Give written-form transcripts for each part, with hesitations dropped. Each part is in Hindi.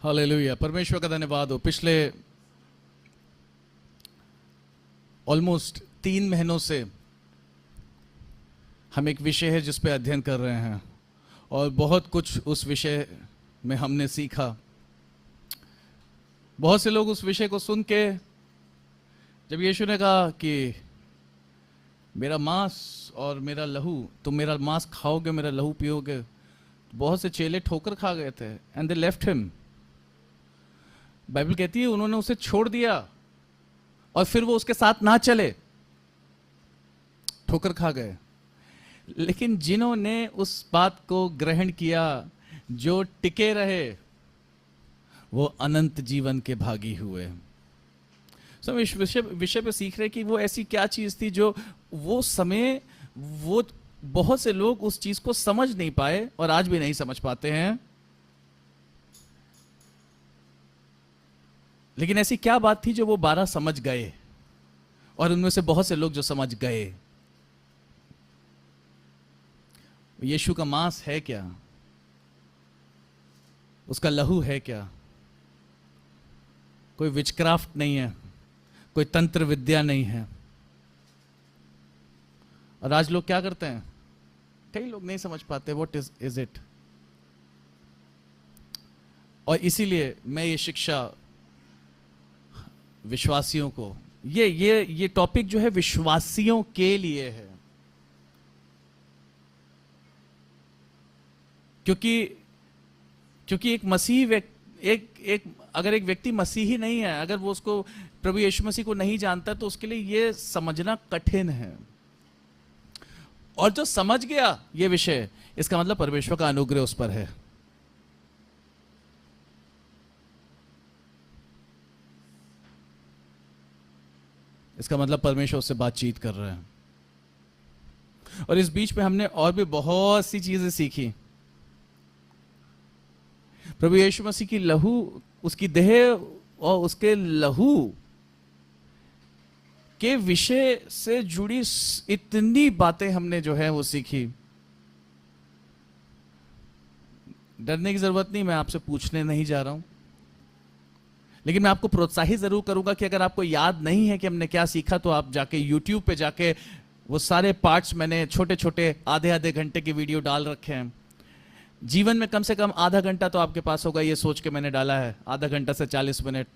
हालेलुया। परमेश्वर का धन्यवाद हो। पिछले ऑलमोस्ट 3 महीनों से हम एक विषय है जिस पे अध्ययन कर रहे हैं और बहुत कुछ उस विषय में हमने सीखा। बहुत से लोग उस विषय को सुन के जब यीशु ने कहा कि मेरा मांस और मेरा लहू, तुम मेरा मांस खाओगे, मेरा लहू पियोगे, बहुत से चेले ठोकर खा गए थे and they left him. Bible कहती है उन्होंने उसे छोड़ दिया और फिर वो उसके साथ ना चले, ठोकर खा गए। लेकिन जिन्होंने उस बात को ग्रहण किया, जो टिके रहे, वो अनंत जीवन के भागी हुए। सब इस विषय पे सीख रहे कि वो ऐसी क्या चीज थी जो वो समय, वो बहुत से लोग उस चीज को समझ नहीं पाए और आज भी नहीं समझ पाते हैं। लेकिन ऐसी क्या बात थी जो वो 12 समझ गए और उनमें से बहुत से लोग जो समझ गए। यीशु का मांस है क्या, उसका लहू है क्या। कोई विचक्राफ्ट नहीं है, कोई तंत्र विद्या नहीं है। और आज लोग क्या करते हैं, कई लोग नहीं समझ पाते व्हाट इज इट। और इसीलिए मैं ये शिक्षा विश्वासियों को, ये टॉपिक जो है विश्वासियों के लिए है। क्योंकि एक मसीह अगर एक व्यक्ति मसीही नहीं है, अगर वो उसको प्रभु यीशु मसीह को नहीं जानता, तो उसके लिए ये समझना कठिन है। और जो समझ गया ये विषय, इसका मतलब परमेश्वर का अनुग्रह उस पर है। इसका मतलब परमेश्वर उससे बातचीत कर रहे हैं। और इस बीच में हमने और भी बहुत सी चीजें सीखी। प्रभु यीशु मसीह की लहू, उसकी देह और उसके लहू के विषय से जुड़ी इतनी बातें हमने जो है वो सीखी। डरने की जरूरत नहीं, मैं आपसे पूछने नहीं जा रहा हूं, लेकिन मैं आपको प्रोत्साहित जरूर करूंगा कि अगर आपको याद नहीं है कि हमने क्या सीखा, तो आप जाके YouTube पे जाके वो सारे पार्ट्स, मैंने छोटे छोटे आधे आधे घंटे की वीडियो डाल रखे हैं। जीवन में कम से कम आधा घंटा तो आपके पास होगा, ये सोच के मैंने डाला है, आधा घंटा से 40 मिनट,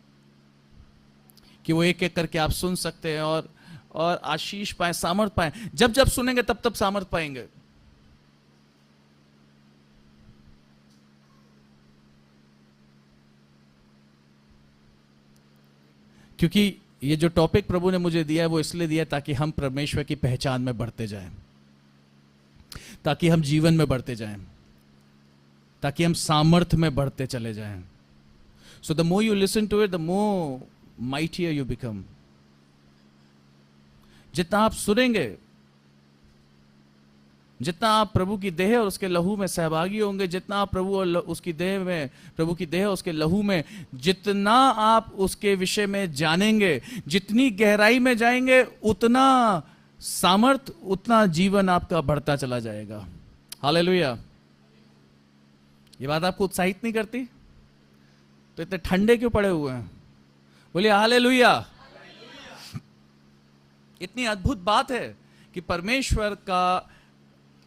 कि वो एक एक करके आप सुन सकते हैं और आशीष पाए, सामर्थ पाए। जब जब सुनेंगे तब तब सामर्थ पाएंगे। क्योंकि ये जो टॉपिक प्रभु ने मुझे दिया है वो इसलिए दिया ताकि हम परमेश्वर की पहचान में बढ़ते जाएं, ताकि हम जीवन में बढ़ते जाएं, ताकि हम सामर्थ्य में बढ़ते चले जाएं। So the more you listen to it, the more mightier you become. जितना आप सुनेंगे, जितना आप प्रभु की देह और उसके लहू में सहभागी होंगे, जितना आप प्रभु और उसकी देह में, प्रभु की देह और उसके लहू में जितना आप उसके विषय में जानेंगे, जितनी गहराई में जाएंगे, उतना सामर्थ, उतना जीवन आपका बढ़ता चला जाएगा। हालेलुया। ये बात आपको उत्साहित नहीं करती? तो इतने ठंडे क्यों पड़े हुए हैं? बोलिए हालेलुया। इतनी अद्भुत बात है कि परमेश्वर का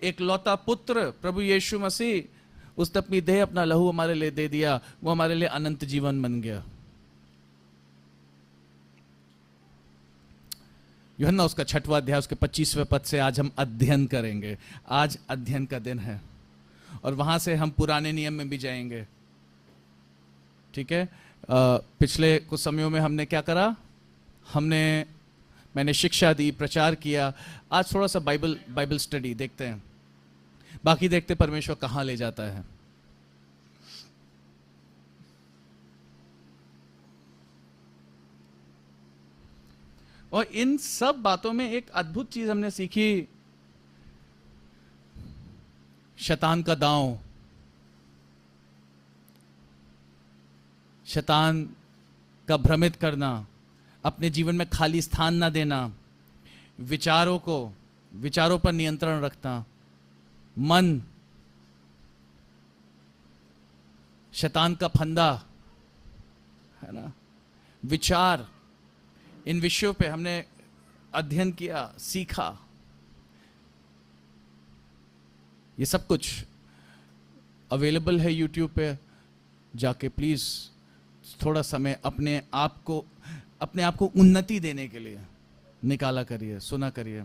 एक लौता पुत्र प्रभु यीशु मसीह, उसने अपनी देह, अपना लहू हमारे लिए दे दिया। वो हमारे लिए अनंत जीवन बन गया। यूहन्ना उसका 6वां अध्याय, उसके 25वें पद से आज हम अध्ययन करेंगे। आज अध्ययन का दिन है और वहां से हम पुराने नियम में भी जाएंगे। ठीक है। पिछले कुछ समयों में हमने क्या करा, मैंने शिक्षा दी, प्रचार किया। आज थोड़ा सा बाइबल स्टडी देखते हैं, बाकी देखते परमेश्वर कहां ले जाता है। और इन सब बातों में एक अद्भुत चीज हमने सीखी, शैतान का दांव, शैतान का भ्रमित करना, अपने जीवन में खाली स्थान ना देना, विचारों पर नियंत्रण रखना, मन, शैतान का फंदा, है ना, विचार, इन विषयों पे हमने अध्ययन किया, सीखा। ये सब कुछ अवेलेबल है यूट्यूब पे, जाके प्लीज थोड़ा समय अपने आप को उन्नति देने के लिए निकाला करिए, सुना करिए।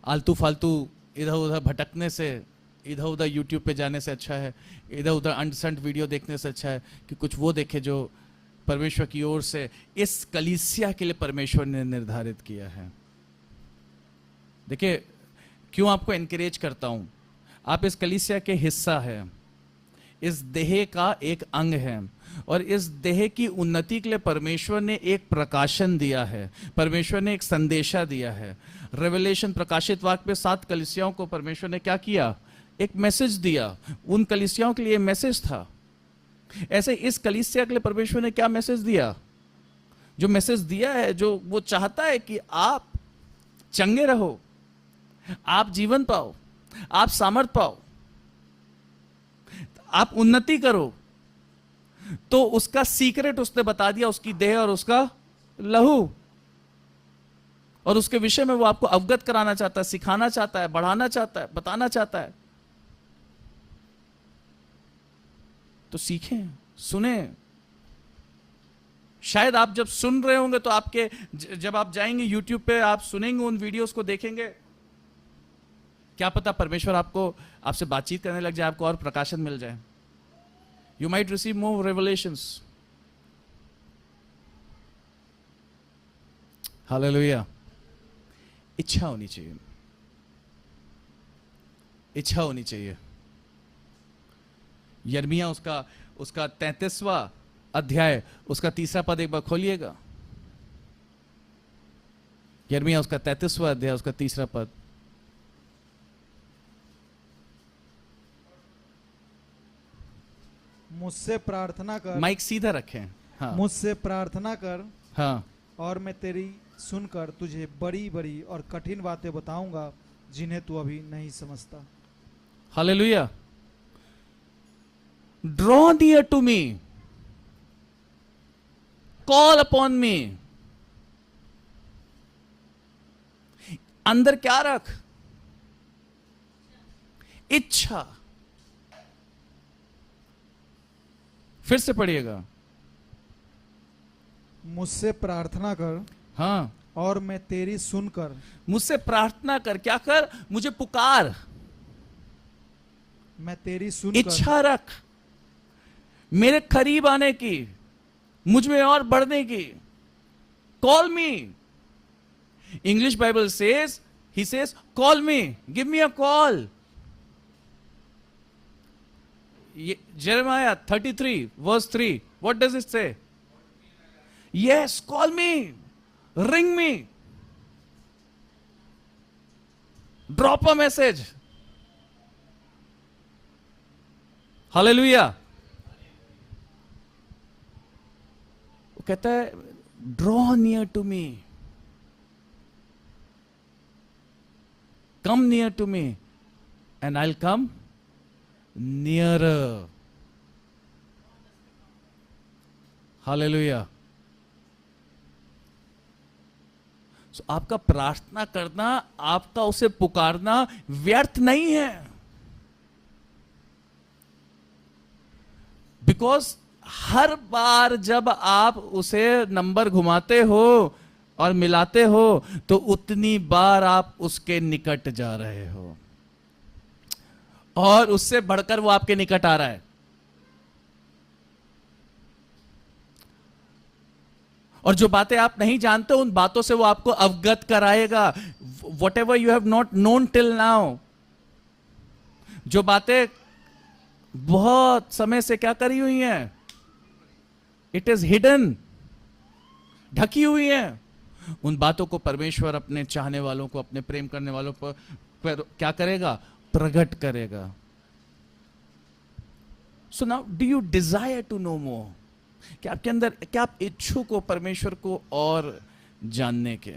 आलतू फालतू इधर उधर भटकने से, इधर उधर यूट्यूब पे जाने से अच्छा है, इधर उधर अनसंट वीडियो देखने से अच्छा है कि कुछ वो देखे जो परमेश्वर की ओर से इस कलीसिया के लिए परमेश्वर ने निर्धारित किया है। देखिए, क्यों आपको एनकरेज करता हूं, आप इस कलीसिया के हिस्सा है, इस देह का एक अंग है, और इस देह की उन्नति के लिए परमेश्वर ने एक प्रकाशन दिया है, परमेश्वर ने एक संदेशा दिया है। रेवलेशन, प्रकाशित वाक्य पे 7 कलीसियाओं को परमेश्वर ने क्या किया, एक मैसेज दिया। उन कलीसियाओं के लिए मैसेज था। ऐसे इस कलीसिया के लिए परमेश्वर ने क्या मैसेज दिया, जो मैसेज दिया है, जो वो चाहता है कि आप चंगे रहो, आप जीवन पाओ, आप सामर्थ पाओ, आप उन्नति करो। तो उसका सीक्रेट उसने बता दिया, उसकी देह और उसका लहू, और उसके विषय में वो आपको अवगत कराना चाहता है, सिखाना चाहता है, बढ़ाना चाहता है, बताना चाहता है। तो सीखें, सुने। शायद आप जब सुन रहे होंगे तो आपके, जब आप जाएंगे YouTube पे, आप सुनेंगे, उन वीडियोस को देखेंगे, क्या पता परमेश्वर आपसे बातचीत करने लग जाए, आपको और प्रकाशन मिल जाए। You might receive more revelations. Hallelujah. इच्छा होनी चाहिए, इच्छा होनी चाहिए। यिर्मयाह उसका 33वां अध्याय, उसका 3रा पद एक बार खोलिएगा। यिर्मयाह उसका 33वां अध्याय, उसका 3रा पद। मुझसे प्रार्थना कर, माइक सीधा रखें। हाँ। मुझसे प्रार्थना कर, हाँ, और मैं तेरी सुनकर तुझे बड़ी बड़ी और कठिन बातें बताऊंगा जिन्हें तू अभी नहीं समझता। Hallelujah. Draw near to me, call upon me. अंदर क्या रख, इच्छा। फिर से पढ़िएगा। मुझसे प्रार्थना कर, हाँ, और मैं तेरी सुनकर। मुझसे प्रार्थना कर, क्या कर, मुझे पुकार, मैं तेरी सुनकर इच्छा रख मेरे करीब आने की, मुझ में और बढ़ने की। Call me. English Bible says, he says call me, give me a call. Jeremiah 33 verse 3, what does it say? Yes, call me, ring me, drop a message. Hallelujah. वो कहता है draw near to me, come near to me and I'll come nearer. Hallelujah. So, आपका प्रार्थना करना, आपका उसे पुकारना व्यर्थ नहीं है, बिकॉज हर बार जब आप उसे नंबर घुमाते हो और मिलाते हो तो उतनी बार आप उसके निकट जा रहे हो, और उससे बढ़कर वो आपके निकट आ रहा है। और जो बातें आप नहीं जानते, उन बातों से वो आपको अवगत कराएगा। What ever you have not known till now, जो बातें बहुत समय से क्या करी हुई हैं, इट इज हिडन, ढकी हुई है, उन बातों को परमेश्वर अपने चाहने वालों को, अपने प्रेम करने वालों पर क्या करेगा, प्रकट करेगा। So now do you desire to know more, क्या आपके अंदर, क्या आप इच्छुक हो परमेश्वर को और जानने के,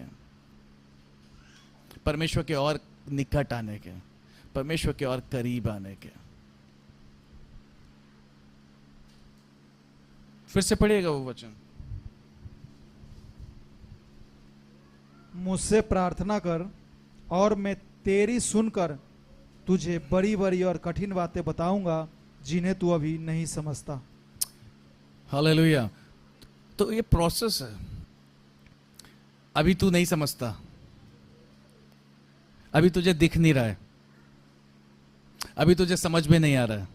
परमेश्वर के और निकट आने के, परमेश्वर के और करीब आने के? फिर से पढ़िएगा वो वचन। मुझसे प्रार्थना कर और मैं तेरी सुनकर तुझे बड़ी बड़ी और कठिन बातें बताऊंगा जिन्हें तू अभी नहीं समझता। हालेलुया। तो ये प्रोसेस है। अभी तू नहीं समझता, अभी तुझे दिख नहीं रहा है, अभी तुझे समझ में नहीं आ रहा है,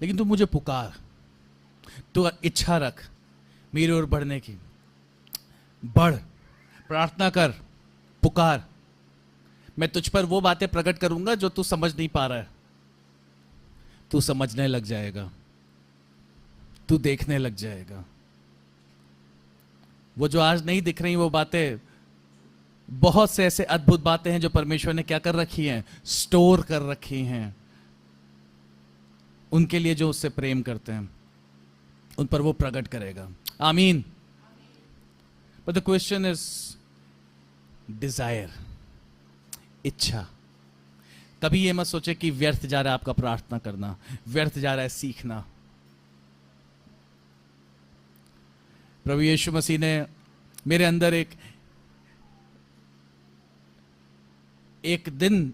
लेकिन तू मुझे पुकार, तू इच्छा रख मेरी ओर बढ़ने की। बढ़, प्रार्थना कर, पुकार। मैं तुझ पर वो बातें प्रकट करूंगा जो तू समझ नहीं पा रहा है। तू समझने लग जाएगा, तू देखने लग जाएगा। वो जो आज नहीं दिख रही वो बातें, बहुत से ऐसे अद्भुत बातें हैं जो परमेश्वर ने क्या कर रखी हैं, स्टोर कर रखी हैं उनके लिए जो उससे प्रेम करते हैं, उन पर वो प्रकट करेगा। आमीन। But the question is desire, इच्छा। कभी ये मत सोचे कि व्यर्थ जा रहा है आपका प्रार्थना करना, व्यर्थ जा रहा है सीखना। प्रभु यीशु मसीह ने मेरे अंदर एक दिन,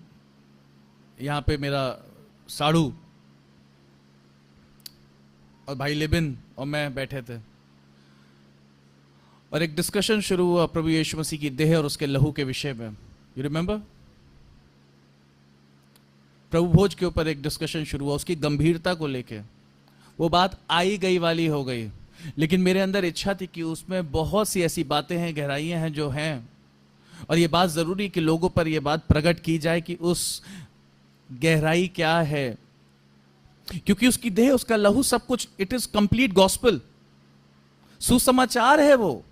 यहां पे मेरा साड़ू और भाई लिबिन और मैं बैठे थे और एक डिस्कशन शुरू हुआ प्रभु यीशु मसीह की देह और उसके लहू के विषय में। You remember? प्रभु भोज के ऊपर एक डिस्कशन शुरू हुआ, उसकी गंभीरता को लेके। वो बात आई गई वाली हो गई, लेकिन मेरे अंदर इच्छा थी कि उसमें बहुत सी ऐसी बातें हैं, गहराइयां हैं जो हैं, और ये बात जरूरी कि लोगों पर ये बात प्रकट की जाए कि उस गहराई क्या है, क्योंकि उसकी देह, उसका लहू, सब कुछ, इट इज कंप्लीट गॉस्पेल, सुसमाचार है वो।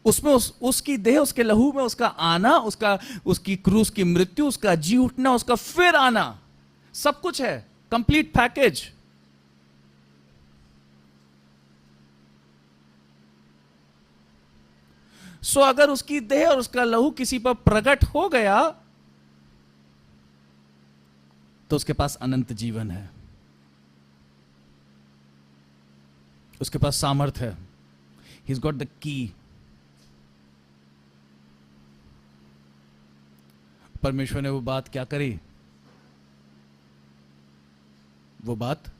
उसमें उसकी देह, उसके लहू में उसका आना, उसकी क्रूस की मृत्यु, उसका जी उठना, उसका फिर आना, सब कुछ है, कंप्लीट पैकेज। सो अगर उसकी देह और उसका लहू किसी पर प्रकट हो गया तो उसके पास अनंत जीवन है, उसके पास सामर्थ है। He is got the key. परमेश्वर ने वो बात क्या करी? वो बात,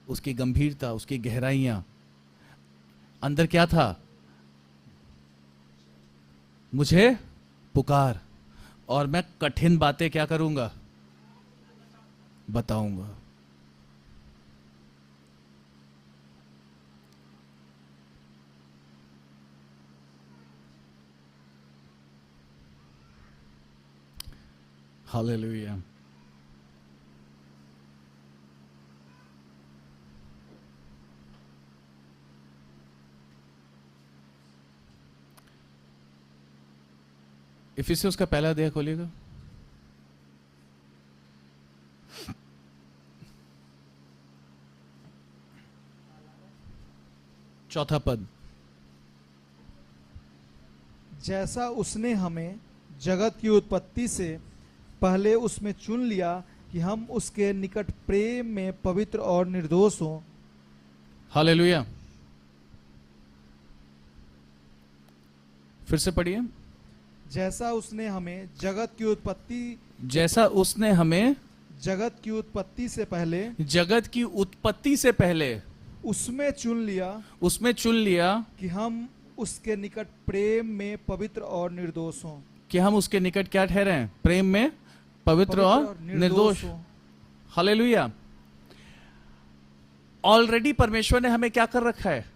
उसकी गंभीरता, उसकी गहराइयां, अंदर क्या था? मुझे पुकार और मैं कठिन बातें क्या करूंगा? बताऊंगा। हालेलुया। इफिसियों का पहला अध्याय खोलिएगा। चौथा पद। जैसा उसने हमें जगत की उत्पत्ति से पहले उसमें चुन लिया कि हम उसके निकट प्रेम में पवित्र और निर्दोष हों। हालेलुया। फिर से पढ़िए। जैसा उसने हमें जगत की उत्पत्ति से पहले उसमें चुन लिया कि हम उसके निकट प्रेम में पवित्र और निर्दोष हों। कि हम उसके निकट क्या ठहरे हैं? प्रेम में पवित्र और निर्दोष। हालेलुया। ऑलरेडी परमेश्वर ने हमें क्या कर रखा है?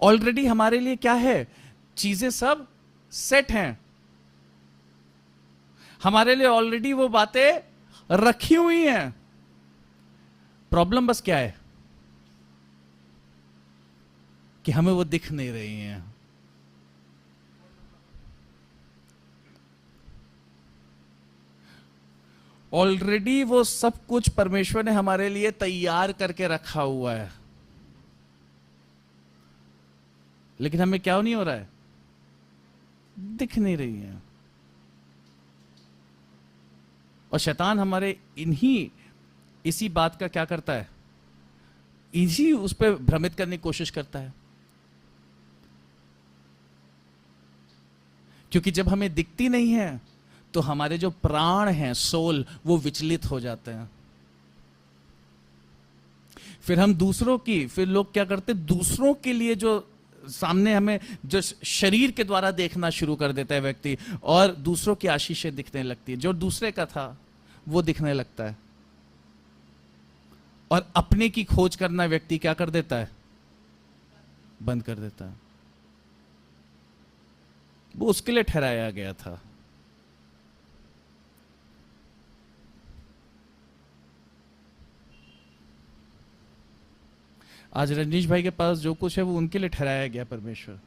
ऑलरेडी हमारे लिए क्या है? चीजें सब सेट हैं, हमारे लिए ऑलरेडी वो बातें रखी हुई हैं। प्रॉब्लम बस क्या है कि हमें वो दिख नहीं रही हैं। ऑलरेडी वो सब कुछ परमेश्वर ने हमारे लिए तैयार करके रखा हुआ है, लेकिन हमें क्या नहीं हो रहा है? दिख नहीं रही है। और शैतान हमारे इसी बात का क्या करता है, इसी उस पर भ्रमित करने की कोशिश करता है। क्योंकि जब हमें दिखती नहीं है तो हमारे जो प्राण हैं, सोल, वो विचलित हो जाते हैं। फिर हम फिर लोग क्या करते, दूसरों के लिए जो सामने हमें जो शरीर के द्वारा देखना शुरू कर देता है व्यक्ति, और दूसरों की आशीषें दिखने लगती है, जो दूसरे का था वो दिखने लगता है, और अपने की खोज करना व्यक्ति क्या कर देता है, बंद कर देता है। वो उसके लिए ठहराया गया था। आज रजनीश भाई के पास जो कुछ है वो उनके लिए ठहराया गया परमेश्वर।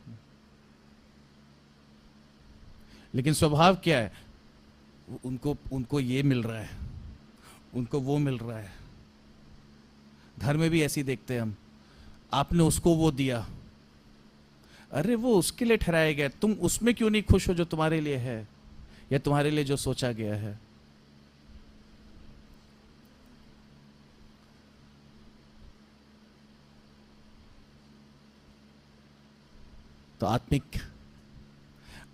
लेकिन स्वभाव क्या है, उनको ये मिल रहा है, उनको वो मिल रहा है। घर में भी ऐसी देखते हैं हम, आपने उसको वो दिया, अरे वो उसके लिए ठहराया गया, तुम उसमें क्यों नहीं खुश हो जो तुम्हारे लिए है, या तुम्हारे लिए जो सोचा गया है। तो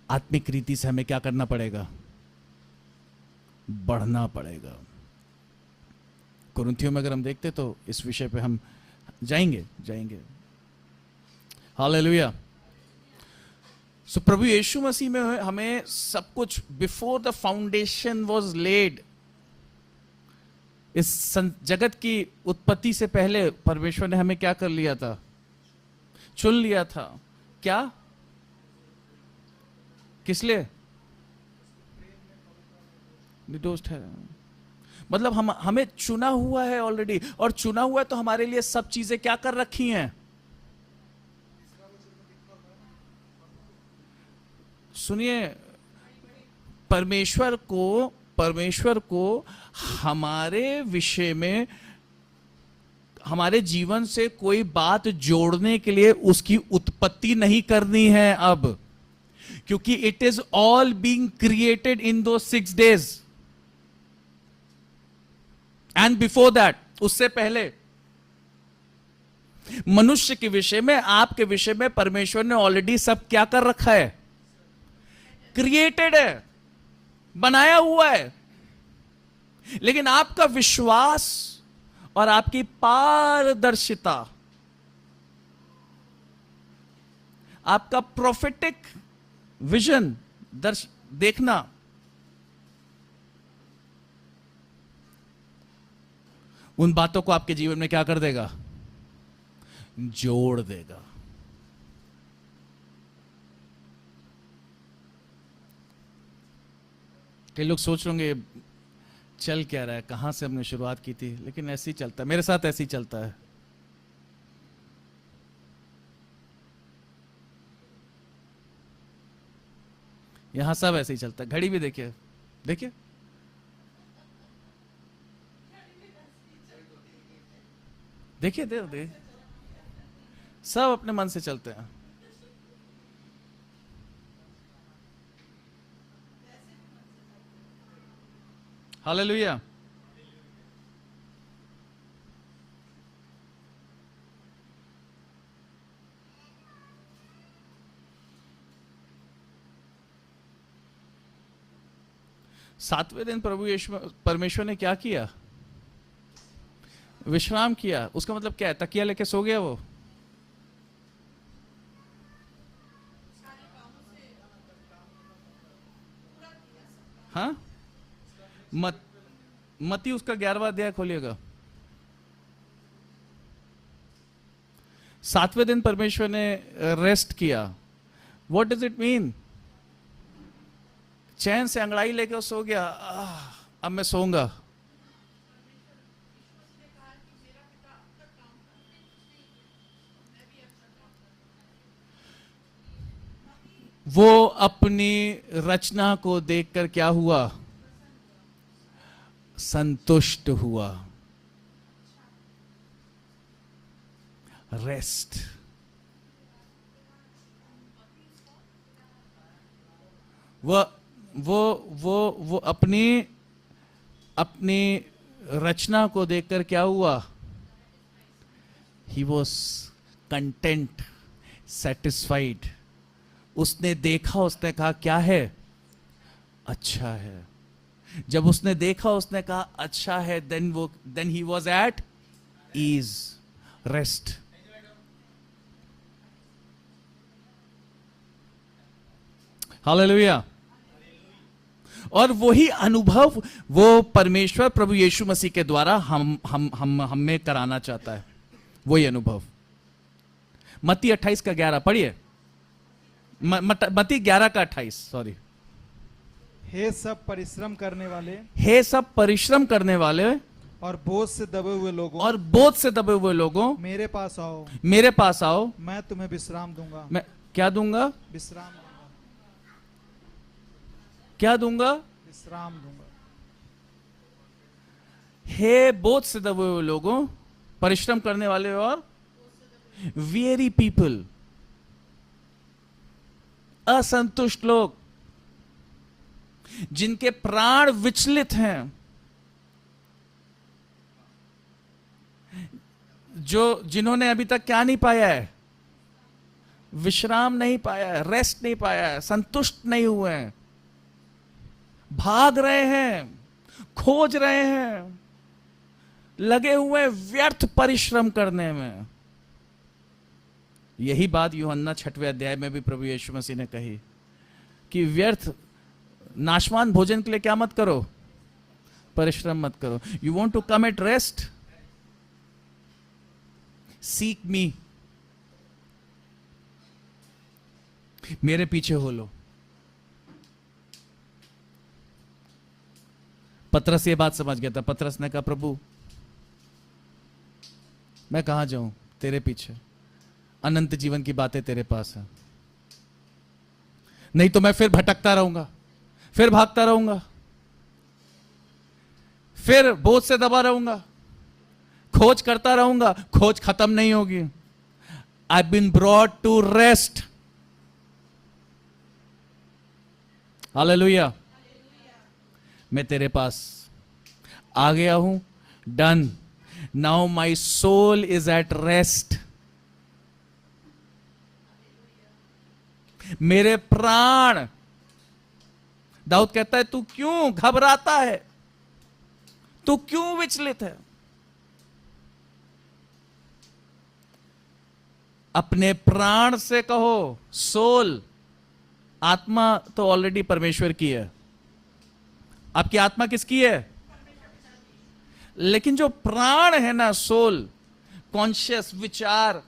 आत्मिक रीति से हमें क्या करना पड़ेगा, बढ़ना पड़ेगा। कुरिन्थियों में अगर हम देखते तो इस विषय पे हम जाएंगे। हालेलुया। सो प्रभु यीशु मसीह में हमें सब कुछ, before the foundation was laid, इस जगत की उत्पत्ति से पहले परमेश्वर ने हमें क्या कर लिया था, चुन लिया था। क्या, किस लिए, निर्दोष है, मतलब हमें चुना हुआ है ऑलरेडी, और चुना हुआ है तो हमारे लिए सब चीजें क्या कर रखी हैं। सुनिए, परमेश्वर को हमारे विषय में, हमारे जीवन से कोई बात जोड़ने के लिए उसकी उत्पत्ति नहीं करनी है अब, क्योंकि it is all being created in दो 6 days। एंड बिफोर दैट, उससे पहले मनुष्य के विषय में, आपके विषय में परमेश्वर ने ऑलरेडी सब क्या कर रखा है, क्रिएटेड है, बनाया हुआ है। लेकिन आपका विश्वास और आपकी पारदर्शिता, आपका प्रोफेटिक विजन, देखना, उन बातों को आपके जीवन में क्या कर देगा, जोड़ देगा। कई लोग सोच होंगे चल क्या रहा है, कहां से हमने शुरुआत की थी, लेकिन ऐसे ही चलता है, मेरे साथ ऐसे ही चलता है। यहां सब ऐसे ही चलता है। घड़ी भी देखिए, देखिए, देखिए, देखिए, सब अपने मन से चलते हैं। हालेलुया। सातवें दिन प्रभु यीशु परमेश्वर ने क्या किया, विश्राम किया। उसका मतलब क्या है, तकिया लेके सो गया वो? हाँ, मती उसका 11वां अध्याय खोलिएगा। 7वें दिन परमेश्वर ने रेस्ट किया। What does it mean? चैन से अंगड़ाई लेके सो गया, अब मैं सोऊंगा। वो अपनी रचना को देखकर क्या हुआ, संतुष्ट हुआ। रेस्ट। वो अपनी अपनी रचना को देखकर क्या हुआ? He was content, satisfied. उसने देखा, उसने कहा क्या है? अच्छा है। जब उसने देखा, उसने कहा अच्छा है, then he was at ease, rest. Hallelujah. और वही अनुभव वो परमेश्वर प्रभु यीशु मसीह के द्वारा हम में कराना चाहता है, वही अनुभव। मत्ती 28 का 11 पढ़िए। मत्ती 11 का 28, सॉरी। हे सब परिश्रम करने वाले हे सब परिश्रम करने वाले और बोझ से दबे हुए लोगों, और बोझ से दबे हुए लोगों, मेरे पास आओ, मेरे पास आओ, मैं तुम्हें विश्राम दूंगा। मैं क्या दूंगा? विश्राम दूंगा। क्या दूंगा? विश्राम दूंगा। हे बोझ से दबे हुए लोगों, परिश्रम करने वाले और weary पीपल, असंतुष्ट लोग, जिनके प्राण विचलित हैं, जिन्होंने अभी तक क्या नहीं पाया है? विश्राम नहीं पाया है, रेस्ट नहीं पाया है, संतुष्ट नहीं हुए हैं, भाग रहे हैं, खोज रहे हैं, लगे हुए व्यर्थ परिश्रम करने में। यही बात यूहन्ना 6वें अध्याय में भी प्रभु यीशु मसीह ने कही कि व्यर्थ नाशवान भोजन के लिए क्या मत करो? परिश्रम मत करो। You want to come at rest, seek me, मेरे पीछे हो लो। पतरस ये बात समझ गया था। पतरस ने कहा प्रभु मैं कहां जाऊं? तेरे पीछे, अनंत जीवन की बातें तेरे पास है, नहीं तो मैं फिर भटकता रहूंगा, फिर भागता रहूंगा, फिर बोझ से दबा रहूंगा, खोज करता रहूंगा, खोज खत्म नहीं होगी। I been brought to rest. Hallelujah. मैं तेरे पास आ गया हूं, done. Now my soul is at rest. मेरे प्राण, दाऊद कहता है तू क्यों घबराता है, तू क्यों विचलित है? अपने प्राण से कहो, सोल, आत्मा तो ऑलरेडी परमेश्वर की है। आपकी आत्मा किसकी है? लेकिन जो प्राण है ना, सोल, कॉन्शियस, विचार,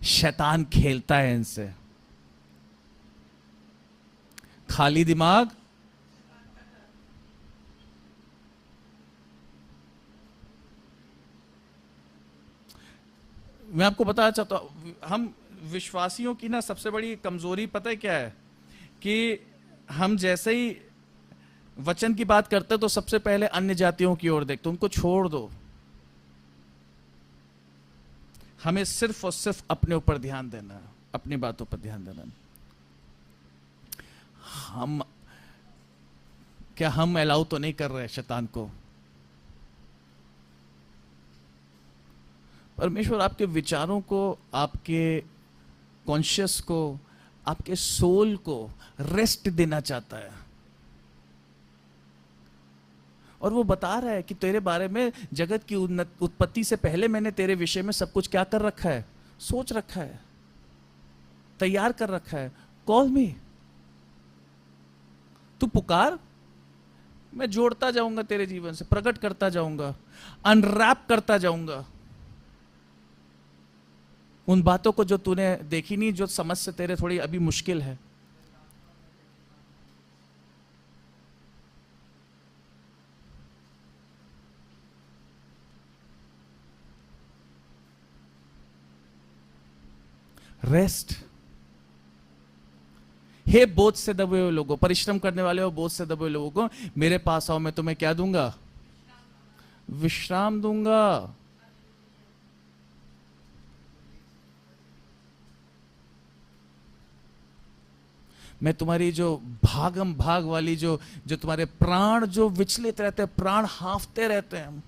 शैतान खेलता है इनसे। खाली दिमाग मैं आपको बताना चाहता हूं, हम विश्वासियों की ना सबसे बड़ी कमजोरी पता है क्या है? कि हम जैसे ही वचन की बात करते तो सबसे पहले अन्य जातियों की ओर देखते। उनको छोड़ दो, हमें सिर्फ और सिर्फ अपने ऊपर ध्यान देना है, अपनी बातों पर ध्यान देना है। हम अलाउ तो नहीं कर रहे शैतान को? परमेश्वर आपके विचारों को, आपके कॉन्शियस को, आपके सोल को रेस्ट देना चाहता है। और वो बता रहा है कि तेरे बारे में, जगत की उत्पत्ति से पहले मैंने तेरे विषय में सब कुछ क्या कर रखा है? सोच रखा है, तैयार कर रखा है। कॉल मी, तू पुकार, मैं जोड़ता जाऊंगा तेरे जीवन से, प्रकट करता जाऊंगा, अनरैप करता जाऊंगा उन बातों को जो तूने देखी नहीं, जो समझ से तेरे थोड़ी अभी मुश्किल है। रेस्ट। हे बोझ से दबे हुए लोगों, परिश्रम करने वाले हो, बोझ से दबे हुए लोगों को मेरे पास आओ, मैं तुम्हें क्या दूंगा? विश्राम दूंगा। मैं तुम्हारी जो भागम भाग वाली जो जो तुम्हारे प्राण जो विचलित रहते हैं, प्राण हांफते रहते हैं।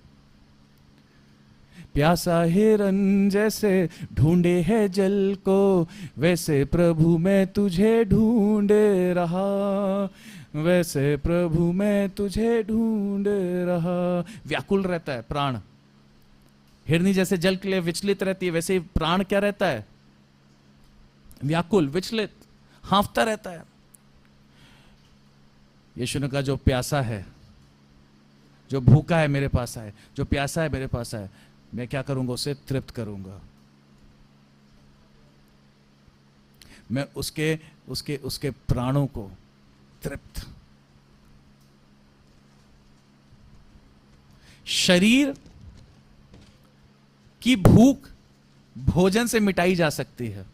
प्यासा हिरन जैसे ढूंढे है जल को, वैसे प्रभु मैं तुझे ढूंढे रहा, वैसे प्रभु मैं तुझे ढूंढ रहा। व्याकुल रहता है प्राण। हिरनी जैसे जल के लिए विचलित रहती है, वैसे ही प्राण क्या रहता है? व्याकुल, विचलित, हांफता रहता है। यीशु ने कहा जो प्यासा है, जो भूखा है मेरे पास आए, जो प्यासा है मेरे पास आए, मैं क्या करूंगा? उसे तृप्त करूंगा। मैं उसके उसके उसके प्राणों को तृप्त। शरीर की भूख भोजन से मिटाई जा सकती है,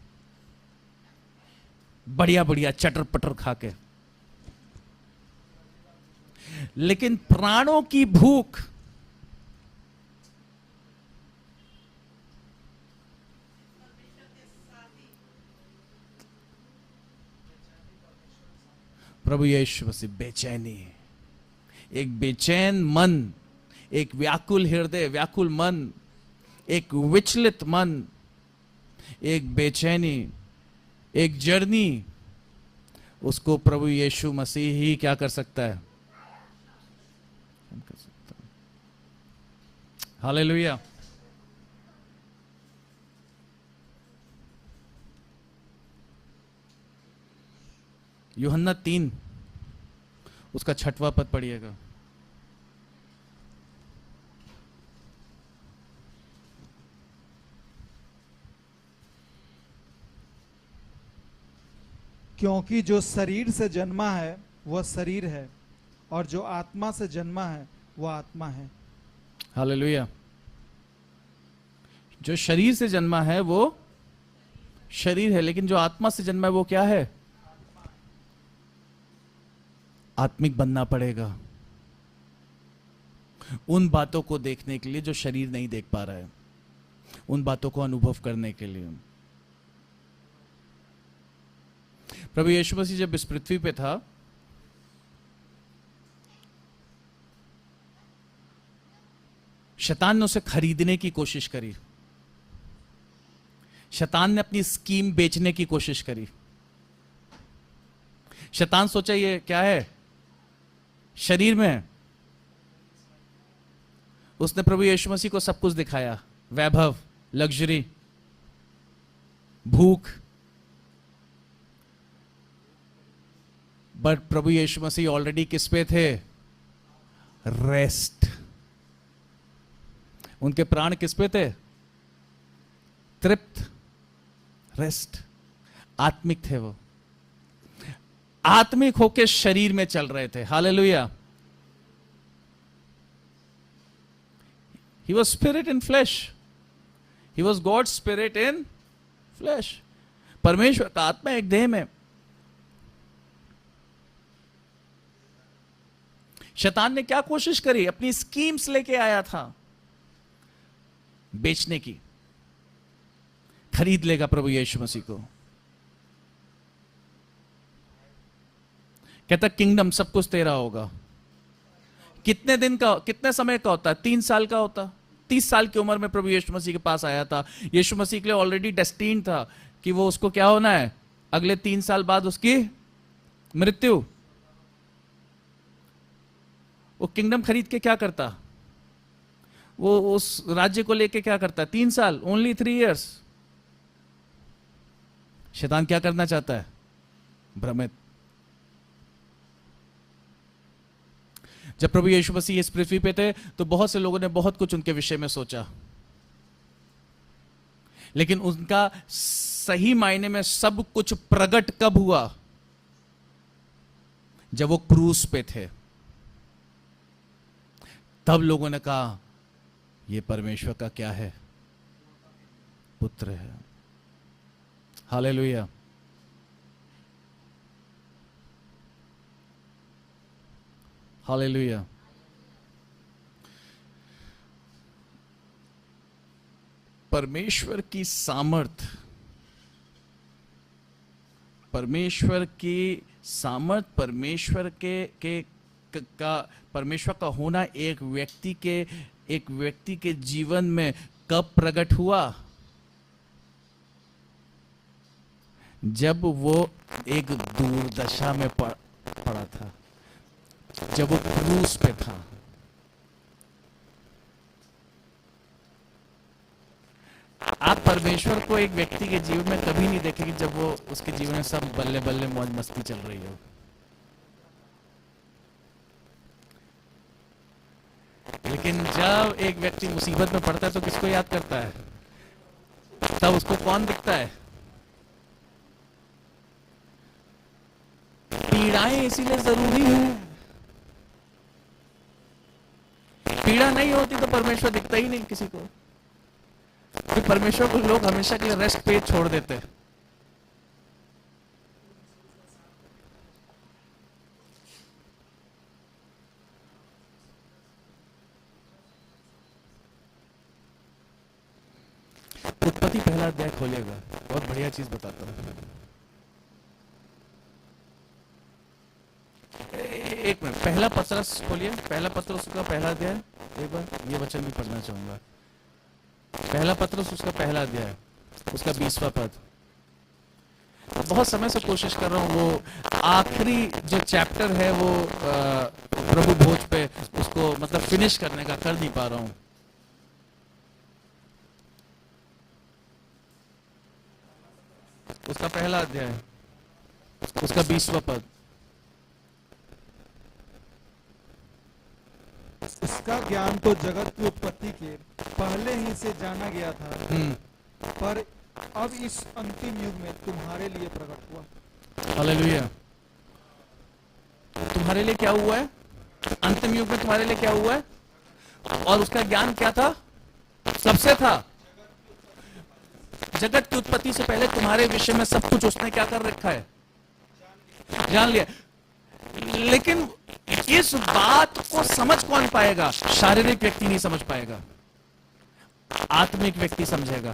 बढ़िया बढ़िया चटर पटर खा के, लेकिन प्राणों की भूख प्रभु यीशु मसीह बेचैनी, एक बेचैन मन, एक व्याकुल हृदय, व्याकुल मन, एक विचलित मन, एक बेचैनी, एक जर्नी, उसको प्रभु यीशु मसीह ही क्या कर सकता है? कर सकता है। हालेलुया। यूहन्ना 3 उसका 6वां पद पढ़िएगा। क्योंकि जो शरीर से जन्मा है वह शरीर है, और जो आत्मा से जन्मा है वह आत्मा है। हालेलुया। जो शरीर से जन्मा है वो शरीर है, लेकिन जो आत्मा से जन्मा है वो क्या है? आत्मिक बनना पड़ेगा उन बातों को देखने के लिए जो शरीर नहीं देख पा रहा है, उन बातों को अनुभव करने के लिए। प्रभु यीशु मसीह जब इस पृथ्वी पे था, शैतान ने उसे खरीदने की कोशिश करी, शैतान ने अपनी स्कीम बेचने की कोशिश करी। शैतान सोचा ये क्या है? शरीर में। उसने प्रभु यीशु मसीह को सब कुछ दिखाया, वैभव, लग्जरी, भूख, बट प्रभु यीशु मसीह ऑलरेडी किस पे थे? रेस्ट। उनके प्राण किस पे थे? तृप्त, रेस्ट, आत्मिक थे वो, आत्मिक होके शरीर में चल रहे थे। Hallelujah. He was spirit in flesh. He was God's spirit in flesh. परमेश्वर का आत्मा एक देह में। शैतान ने क्या कोशिश करी? अपनी स्कीम्स लेके आया था बेचने की। खरीद लेगा प्रभु यीशु मसीह को। कहता किंगडम सब कुछ तेरा होगा। कितने दिन का, कितने समय का होता है? 3 साल का होता। 30 साल की उम्र में प्रभु यीशु मसीह के पास आया था। यीशु मसीह के लिए ऑलरेडी डेस्टीन था कि वो उसको क्या होना है? अगले 3 साल बाद उसकी मृत्यु। वो किंगडम खरीद के क्या करता? वो उस राज्य को लेके क्या करता? 3 साल, ओनली 3 इयर्स। शैतान क्या करना चाहता है? भ्रमित। जब प्रभु यीशु मसीह इस पृथ्वी पे थे तो बहुत से लोगों ने बहुत कुछ उनके विषय में सोचा, लेकिन उनका सही मायने में सब कुछ प्रकट कब हुआ? जब वो क्रूस पे थे। तब लोगों ने कहा ये परमेश्वर का क्या है? पुत्र है। हालेलुया। हालेलुया। परमेश्वर की सामर्थ परमेश्वर की सामर्थ, परमेश्वर का होना एक व्यक्ति के जीवन में कब प्रकट हुआ? जब वो एक दुर्दशा में पड़ा था, जब वो क्रूस पे था। आप परमेश्वर को एक व्यक्ति के जीवन में कभी नहीं देखेंगे जब वो उसके जीवन में सब बल्ले बल्ले मौज मस्ती चल रही हो। लेकिन जब एक व्यक्ति मुसीबत में पड़ता है तो किसको याद करता है? तब उसको कौन दिखता है? पीड़ाएं इसीलिए जरूरी है। पीड़ा नहीं होती तो परमेश्वर दिखता ही नहीं किसी को। तो परमेश्वर को लोग हमेशा के लिए रेस्ट पे छोड़ देते हैं। उत्पत्ति पहला अध्याय खोलिएगा, बहुत बढ़िया चीज बताता हूं। एक मिनट, पहला पत्रस खोलिए, पहला पत्रस का पहला अध्याय। एक बार ये वचन भी पढ़ना चाहूंगा। पहला पत्रस उसका पहला अध्याय, उसका 20वां पद। बहुत समय से कोशिश कर रहा हूं वो आखिरी जो चैप्टर है वो प्रभु भोज पे उसको मतलब फिनिश करने का, कर नहीं पा रहा हूं। उसका पहला अध्याय, उसका 20वां पद। उसका ज्ञान तो जगत की उत्पत्ति के पहले ही से जाना गया था, पर अब इस अंतिम युग में तुम्हारे लिए प्रकट हुआ। हालेलुया। तुम्हारे लिए क्या हुआ है? अंतिम युग में तुम्हारे लिए क्या हुआ है? और उसका ज्ञान क्या था? सबसे था। जगत की उत्पत्ति से पहले तुम्हारे विषय में सब कुछ उसने क्या कर रखा है? जान लिया। लेकिन इस बात को समझ कौन पाएगा? शारीरिक व्यक्ति नहीं समझ पाएगा, आत्मिक व्यक्ति समझेगा।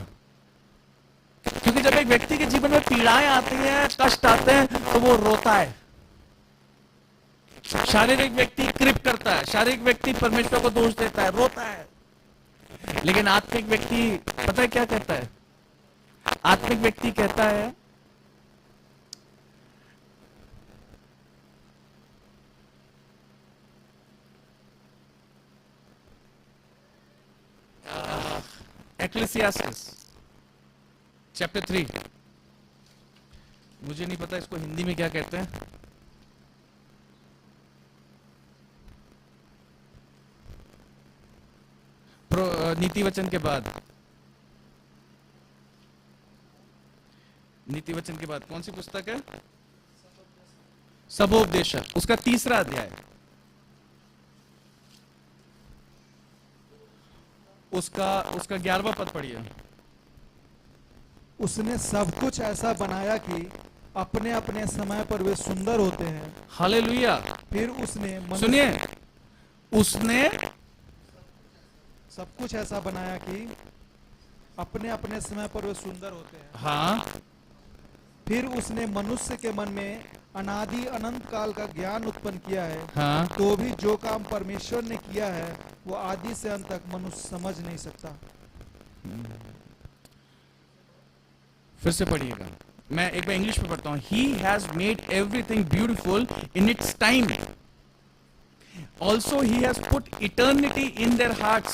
क्योंकि जब एक व्यक्ति के जीवन में पीड़ाएं आती हैं, कष्ट आते हैं, तो वो रोता है। शारीरिक व्यक्ति कृप करता है, शारीरिक व्यक्ति परमेश्वर को दोष देता है, रोता है। लेकिन आत्मिक व्यक्ति पता है क्या कहता है? आत्मिक व्यक्ति कहता है, एक्लेसियास्टिस चैप्टर 3, मुझे नहीं पता इसको हिंदी में क्या कहते हैं। नीति वचन के बाद, नीति वचन के बाद कौन सी पुस्तक है? सबोपदेशक, उसका 3रा अध्याय, उसका 11वां पद पढ़िए। उसने सब कुछ ऐसा बनाया कि अपने अपने समय पर वे सुंदर होते हैं। हालेलुया। फिर उसने सुनिए, उसने सब कुछ ऐसा बनाया कि अपने अपने समय पर वे सुंदर होते हैं। हाँ। फिर उसने मनुष्य के मन में अनादि अनंत काल का ज्ञान उत्पन्न किया है। हाँ। तो भी जो काम परमेश्वर ने किया है वो आदि से अंत तक मनुष्य समझ नहीं सकता। फिर से पढ़िएगा, मैं एक बार इंग्लिश में पढ़ता हूं। He has made everything beautiful in its time. Also he has put eternity in their hearts,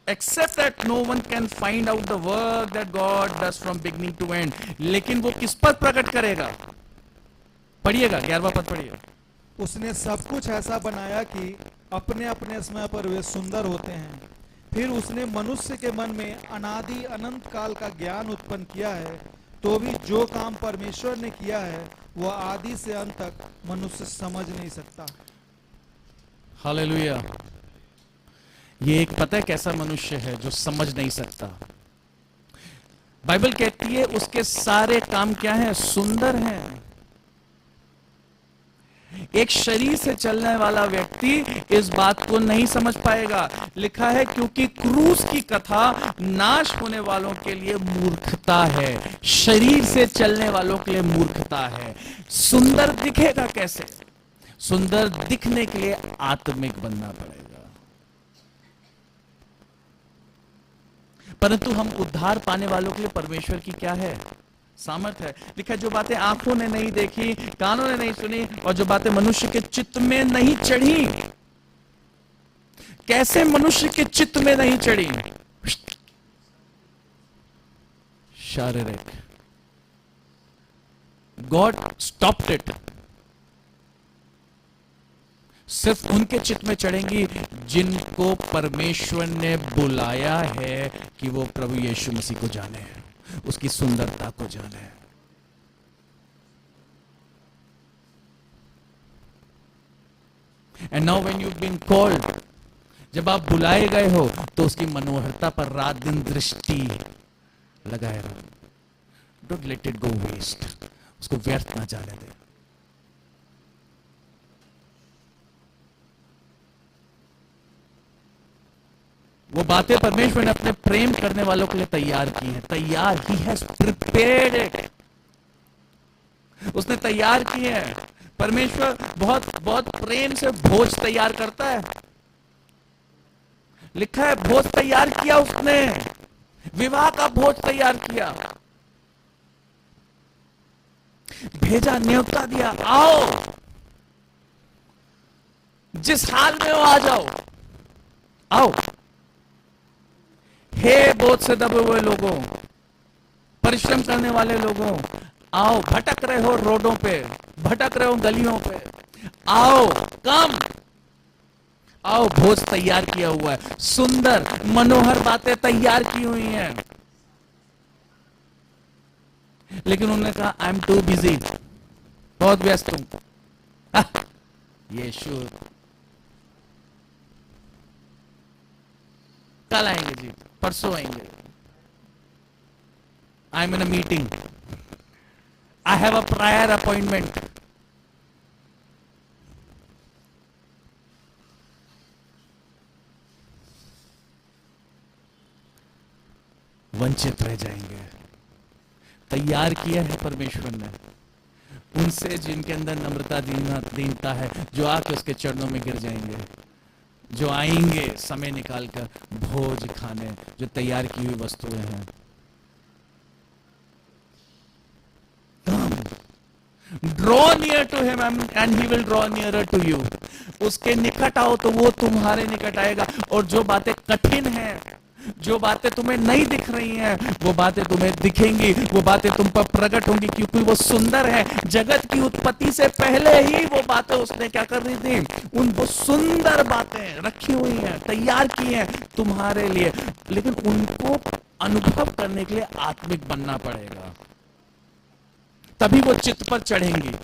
except that no one can find out the work that God does from beginning to end. लेकिन वो किस पर प्रकट करेगा? पढ़िएगा, 11वां पद पढ़िए। उसने सब कुछ ऐसा बनाया कि अपने अपने समय पर वे सुंदर होते हैं। फिर उसने मनुष्य के मन में अनादि अनंत काल का ज्ञान उत्पन्न किया है। तो भी जो काम परमेश्वर ने किया है वह आदि से अंत तक मनुष्य समझ नहीं सकता। हालेलुया। ये एक पता है कैसा मनुष्य है जो समझ नहीं सकता? बाइबल कहती है उसके सारे काम क्या हैं? सुंदर हैं। एक शरीर से चलने वाला व्यक्ति इस बात को नहीं समझ पाएगा। लिखा है क्योंकि क्रूस की कथा नाश होने वालों के लिए मूर्खता है, शरीर से चलने वालों के लिए मूर्खता है। सुंदर दिखेगा कैसे? सुंदर दिखने के लिए आत्मिक बनना पड़ेगा। परंतु हम उद्धार पाने वालों के लिए परमेश्वर की क्या है? सामर्थ है। लिखा है जो बातें आंखों ने नहीं देखी, कानों ने नहीं सुनी, और जो बातें मनुष्य के चित्त में नहीं चढ़ी। कैसे मनुष्य के चित्त में नहीं चढ़ी? शारीरिक। God stopped it. सिर्फ उनके चित्त में चढ़ेंगी जिनको परमेश्वर ने बुलाया है कि वो प्रभु यीशु मसीह को जाने, उसकी सुंदरता को जाने। And now when you been called, जब आप बुलाए गए हो तो उसकी मनोहरता पर रात दिन दृष्टि लगाए रहो। Don't let it go waste, उसको व्यर्थ ना जाने दे। वो बातें परमेश्वर ने अपने प्रेम करने वालों के लिए तैयार की हैं। तैयार, ही हैज प्रिपेयर्ड इट। उसने तैयार की है। परमेश्वर बहुत बहुत प्रेम से भोज तैयार करता है। लिखा है भोज तैयार किया उसने, विवाह का भोज तैयार किया, भेजा, न्योता दिया, आओ जिस हाल में हो आ जाओ, आओ। हे बोझ से दबे हुए लोगों, परिश्रम करने वाले लोगों, आओ। भटक रहे हो रोडों पे, भटक रहे हो गलियों पे, आओ, कम आओ। भोज तैयार किया हुआ है, सुंदर मनोहर बातें तैयार की हुई हैं। लेकिन उन्होंने कहा आई एम टू बिजी, बहुत व्यस्त हूं। यीशु कल आएंगे जी, परसों आएंगे, I am in a meeting, I have a prior appointment. वंचित रह जाएंगे। तैयार किया है परमेश्वर ने उनसे जिनके अंदर नम्रता दीनता है, जो आके उसके चरणों में गिर जाएंगे, जो आएंगे समय निकालकर भोज खाने, जो तैयार की हुई वस्तुएं हैं। Draw near to him and he will draw nearer to you. उसके निकट आओ तो वो तुम्हारे निकट आएगा। और जो बातें कठिन हैं, जो बातें तुम्हें नहीं दिख रही हैं, वो बातें तुम्हें दिखेंगी, वो बातें तुम पर प्रकट होंगी, क्योंकि वो सुंदर है। जगत की उत्पत्ति से पहले ही वो बातें उसने क्या कर रही थी, उन वो सुंदर बातें रखी हुई हैं, तैयार की हैं तुम्हारे लिए। लेकिन उनको अनुभव करने के लिए आत्मिक बनना पड़ेगा, तभी वो चित्त पर चढ़ेंगी।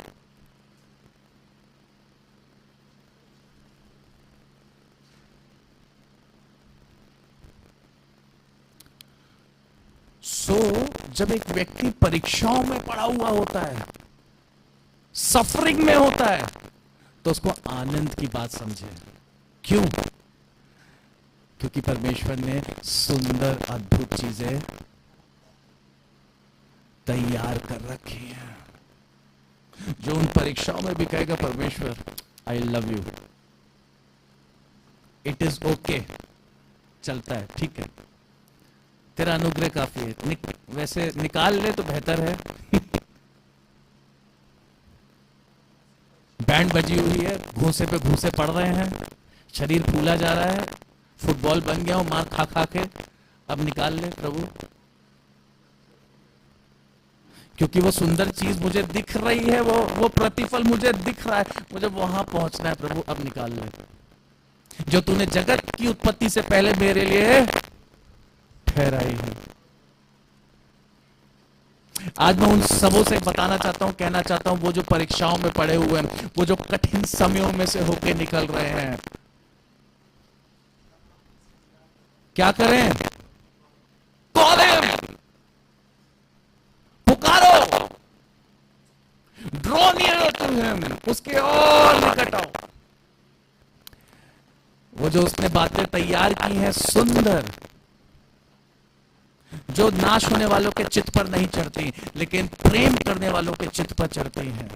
जब एक व्यक्ति परीक्षाओं में पड़ा हुआ होता है, सफरिंग में होता है, तो उसको आनंद की बात समझे। क्यों? क्योंकि परमेश्वर ने सुंदर अद्भुत चीजें तैयार कर रखी हैं। जो उन परीक्षाओं में भी कहेगा परमेश्वर I love you, it is okay, चलता है, ठीक है, तेरा अनुग्रह काफी है, वैसे निकाल ले तो बेहतर है। बैंड बजी हुई है, घूसे पे घूसे पड़ रहे हैं, शरीर फूला जा रहा है, फुटबॉल बन गया हूं मार खा खा के, अब निकाल ले प्रभु, क्योंकि वो सुंदर चीज मुझे दिख रही है, वो प्रतिफल मुझे दिख रहा है, मुझे वहां पहुंचना है प्रभु, अब निकाल ले। जो तूने जगत की उत्पत्ति से पहले मेरे लिए ठहराई है। आज मैं उन सबों से बताना चाहता हूं, कहना चाहता हूं, वो जो परीक्षाओं में पड़े हुए हैं, वो जो कठिन समयों में से होके निकल रहे हैं, क्या करें? कॉल हिम, पुकारो, ड्रॉ नियर टू हिम, उसके और निकट आओ। वो जो उसने बातें तैयार की हैं सुंदर, जो नाश होने वालों के चित्त पर नहीं चढ़ती, लेकिन प्रेम करने वालों के चित्त पर चढ़ती हैं,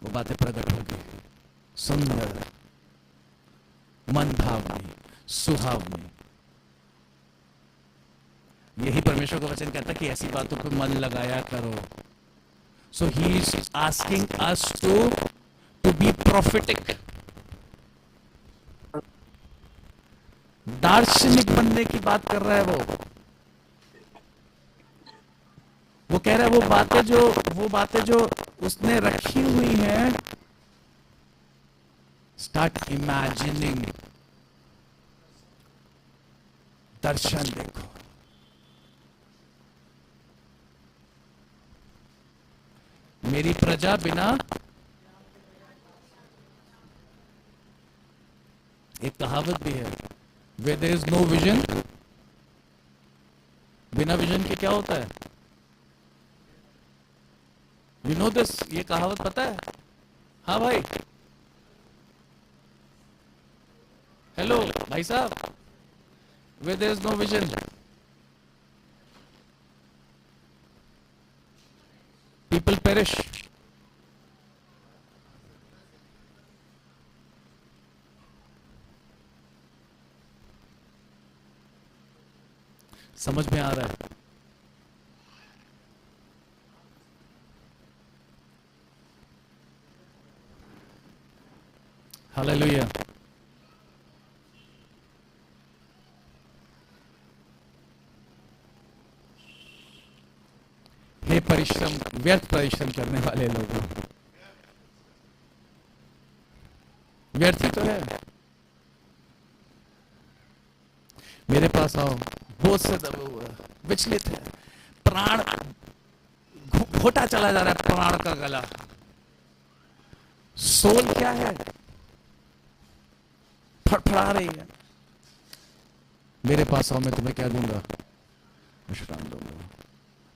वो बातें प्रकट हो गई, सुंदर, मन भावनी, सुहावनी। यही परमेश्वर का वचन कहता है कि ऐसी बातों को मन लगाया करो। So he is asking us to be prophetic, दार्शनिक बनने की बात कर रहा है वो कह रहा है वो बातें जो उसने रखी हुई हैं, स्टार्ट इमेजिनिंग, दर्शन देखो। मेरी प्रजा बिना, एक कहावत भी है, where there is no vision, बिना विजन के क्या होता है? You know this, ये कहावत पता है? हाँ भाई, हेलो भाई साहब, where there is no vision, people perish। समझ में आ रहा है? हालेलुया। हे परिश्रम, व्यर्थ परिश्रम करने वाले लोगों, व्यर्थ ही तो है। मेरे पास आओ, बोझ से दबे हुए, विचलित है, प्राण घोटा चला जा रहा है, प्राण का गला। सोल क्या है? फड़फड़ा रही है। मेरे पास आओ, मैं तुम्हें क्या दूंगा? विश्राम दूंगा।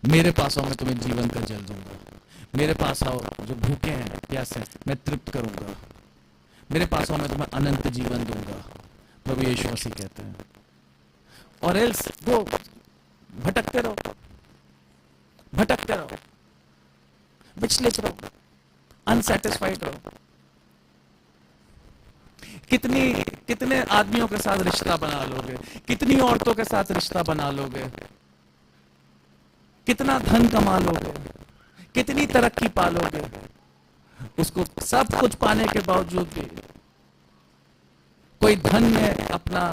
मेरे पास आओ, मैं तुम्हें जीवन का जल दूंगा। मेरे पास आओ, जो भूखे हैं, प्यासे हैं, मैं तृप्त करूंगा। मेरे पास आओ, मैं तुम्हें अनंत जीवन दूंगा, प्रभु यीशु मसीह कहते हैं। और एल्स वो भटकते रहो, भटकते रहो, विचलित रहो, अनसेटिस्फाइड रहो। कितने आदमियों के साथ रिश्ता बना लोगे? कितनी औरतों के साथ रिश्ता बना लोगे? कितना धन कमा लोगे? कितनी तरक्की पालोगे? उसको सब कुछ पाने के बावजूद भी कोई धन में अपना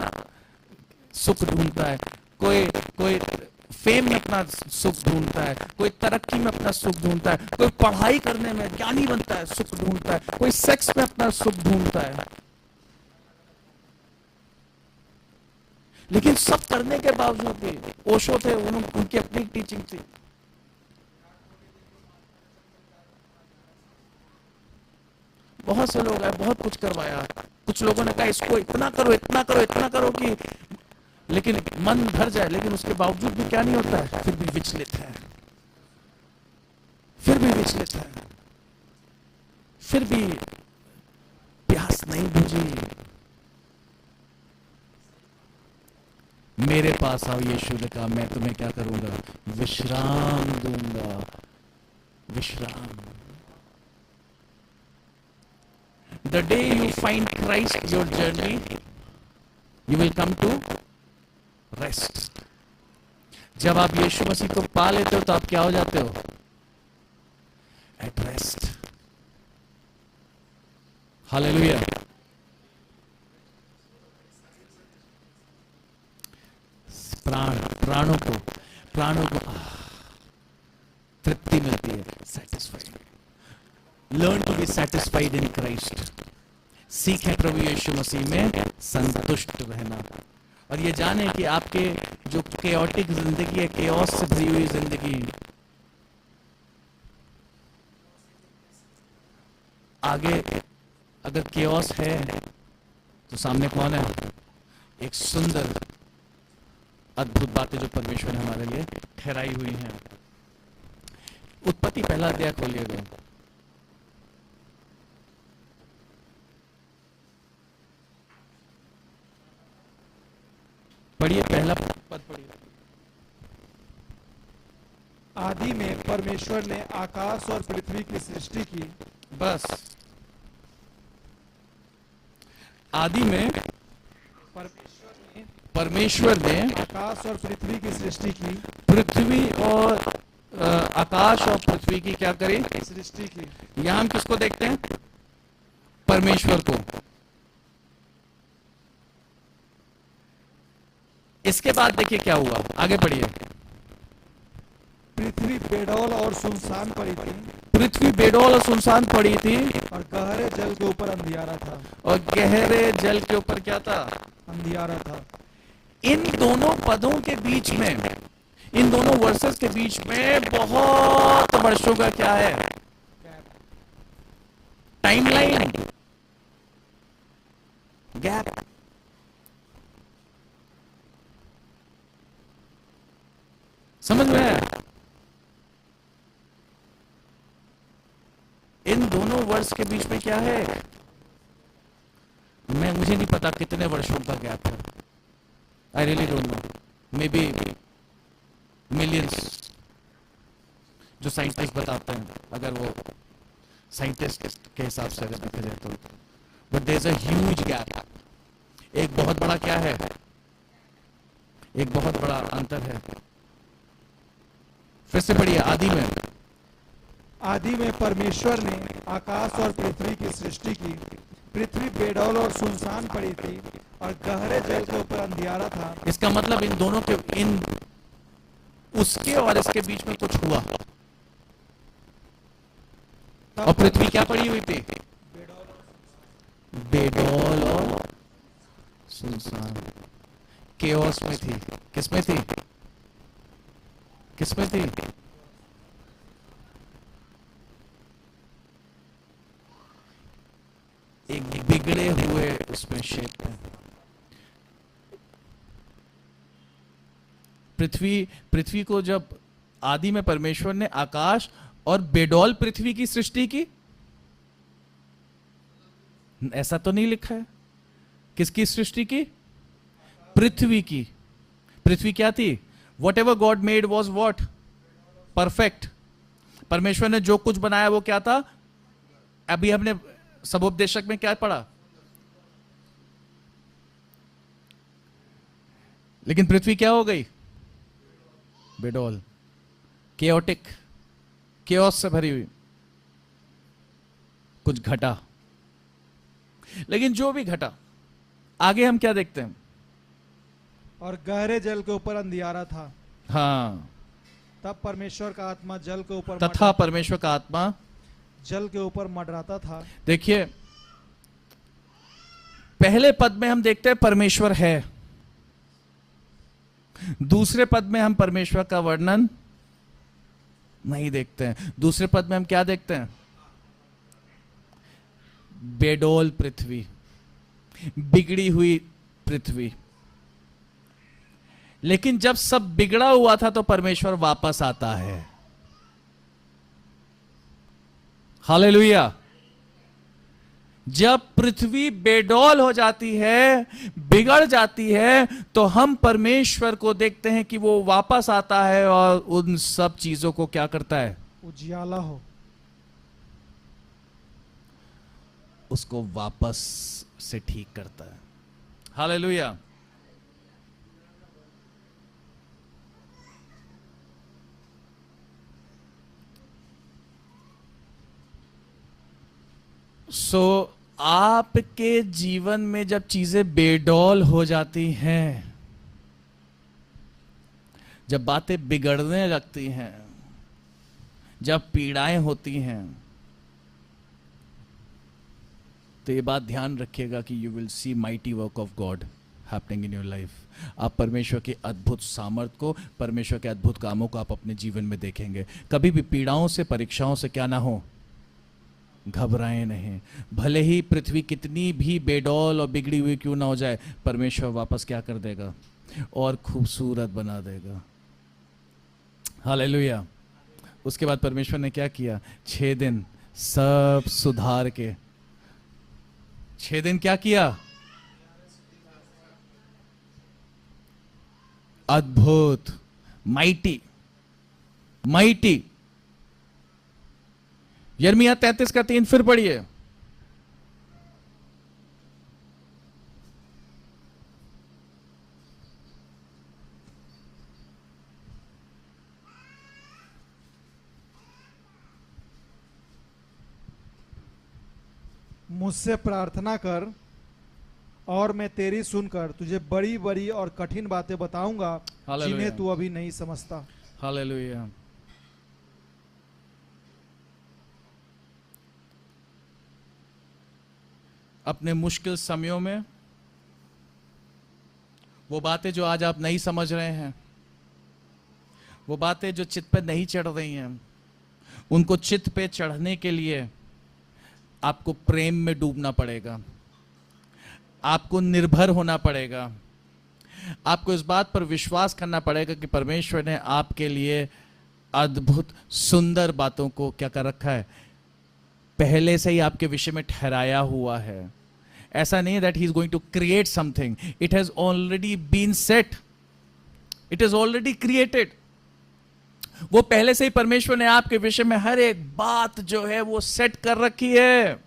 सुख ढूंढता है, कोई फेम में अपना सुख ढूंढता है, कोई तरक्की में अपना सुख ढूंढता है, कोई पढ़ाई करने में ज्ञानी बनता है, सुख ढूंढता है, कोई सेक्स में अपना सुख ढूंढता है। लेकिन सब करने के बावजूद भी, ओशो थे, उनकी अपनी टीचिंग थी, बहुत से लोग आए, बहुत कुछ करवाया, कुछ लोगों ने कहा इसको इतना करो, इतना करो, इतना करो कि, लेकिन मन भर जाए, लेकिन उसके बावजूद भी क्या नहीं होता है? फिर भी विचलित है, फिर भी विचलित है, फिर भी प्यास नहीं बुझी। मेरे पास आओ, यीशु ने कहा, मैं तुम्हें क्या करूंगा? विश्राम दूंगा, विश्राम। The day you find Christ, your journey, you will come to rest. जब आप यीशु मसीह को पा लेते हो तो आप क्या हो जाते हो? At rest. हालेलुया। प्राणों को तृप्ति मिलती है, satisfied. Learn to be satisfied in Christ. सीखें प्रभु यीशु मसीह में संतुष्ट रहना, और ये जाने कि आपके जो केओटिक जिंदगी है, केओस से भरी हुई जिंदगी, आगे अगर केओस है तो सामने कौन है? एक सुंदर अद्भुत बातें जो परमेश्वर ने हमारे लिए ठहराई हुई हैं। उत्पत्ति पहला अध्याय खोलिएगा। पढ़िए, पहला पद पढ़िए। आदि में परमेश्वर ने आकाश और पृथ्वी की सृष्टि की। बस, आदि में परमेश्वर ने आकाश और पृथ्वी की सृष्टि की। पृथ्वी और आकाश और पृथ्वी की क्या करी? सृष्टि की। यहां हम किसको देखते हैं? परमेश्वर को। इसके बाद देखिए क्या हुआ, आगे पढ़िए। पृथ्वी बेडौल और सुनसान पड़ी थी, पृथ्वी बेडौल और सुनसान पड़ी थी, और गहरे जल के ऊपर अंधियारा था। और गहरे जल के ऊपर क्या था? अंधियारा था। इन दोनों पदों के बीच में, इन दोनों वर्सेस के बीच में बहुत वर्षों का क्या है? Timeline, gap. समझ में आया? इन दोनों वर्ष के बीच में क्या है? मुझे नहीं पता कितने वर्षों का गैप है। I really don't know, may be millions, जो साइंटिस्ट बताते हैं, अगर वो साइंटिस्ट के हिसाब से अगर देखा जाए तो। But there is a huge gap. एक बहुत बड़ा क्या है? एक बहुत बड़ा अंतर है। फिर से पढ़िए, आदि में परमेश्वर ने आकाश और पृथ्वी की सृष्टि की। पृथ्वी बेडौल और सुनसान पड़ी थी, और गहरे जल के ऊपर अंधियारा था। इसका मतलब इन दोनों के, इन उसके और इसके बीच में कुछ हुआ। और पृथ्वी क्या पड़ी हुई थी? बेडौल और सुनसान, केओस में थी। किसमें थी? किसमें थी? एक बिगड़े हुए उसमें शेप में। पृथ्वी को जब आदि में परमेश्वर ने आकाश और बेडौल पृथ्वी की सृष्टि की, ऐसा तो नहीं लिखा है। किसकी सृष्टि की? पृथ्वी की। पृथ्वी क्या थी? What ever God made was what? Perfect. परमेश्वर ने जो कुछ बनाया वो क्या था? अभी हमने सबोपदेशक में क्या पढ़ा? लेकिन पृथ्वी क्या हो गई? बेडौल, केओटिक, केओस से भरी हुई। कुछ घटा, लेकिन जो भी घटा, आगे हम क्या देखते हैं? और गहरे जल के ऊपर अंधियारा था। हाँ, तब परमेश्वर का आत्मा जल के ऊपर तथा परमेश्वर का आत्मा जल के ऊपर मंडराता था। देखिए, पहले पद में हम देखते हैं परमेश्वर है। दूसरे पद में हम परमेश्वर का वर्णन नहीं देखते हैं। दूसरे पद में हम क्या देखते हैं? बेडौल पृथ्वी, बिगड़ी हुई पृथ्वी। लेकिन जब सब बिगड़ा हुआ था तो परमेश्वर वापस आता है। हालेलुया। जब पृथ्वी बेडौल हो जाती है, बिगड़ जाती है, तो हम परमेश्वर को देखते हैं कि वो वापस आता है और उन सब चीजों को क्या करता है? उजियाला हो, उसको वापस से ठीक करता है। हालेलुया। सो आपके जीवन में जब चीजें बेडौल हो जाती हैं, जब बातें बिगड़ने लगती हैं, जब पीड़ाएं होती हैं, तो ये बात ध्यान रखिएगा कि you will see mighty work of God happening in your life. आप परमेश्वर के अद्भुत सामर्थ को, परमेश्वर के अद्भुत कामों को आप अपने जीवन में देखेंगे। कभी भी पीड़ाओं से, परीक्षाओं से क्या ना हो, घबराएं नहीं। भले ही पृथ्वी कितनी भी बेडौल और बिगड़ी हुई क्यों ना हो जाए, परमेश्वर वापस क्या कर देगा? और खूबसूरत बना देगा। हालेलुया। उसके बाद परमेश्वर ने क्या किया? 6 दिन सब सुधार के, 6 दिन क्या किया? अद्भुत, माइटी, माइटी। यिर्मयाह 33:3 फिर पढ़िए। मुझसे प्रार्थना कर और मैं तेरी सुनकर तुझे बड़ी बड़ी और कठिन बातें बताऊंगा हालेलुया। जिन्हें तू अभी नहीं समझता। हालेलुया। अपने मुश्किल समयों में वो बातें जो आज आप नहीं समझ रहे हैं, वो बातें जो चित्त पे नहीं चढ़ रही हैं, उनको चित्त पे चढ़ने के लिए आपको प्रेम में डूबना पड़ेगा, आपको निर्भर होना पड़ेगा, आपको इस बात पर विश्वास करना पड़ेगा कि परमेश्वर ने आपके लिए अद्भुत सुंदर बातों को क्या कर रखा है, पहले से ही आपके विषय में ठहराया हुआ है। ऐसा नहीं that he is going to create something, it has already been set, it is already created. वो पहले से ही परमेश्वर ने आपके विषय में हर एक बात जो है वो सेट कर रखी है।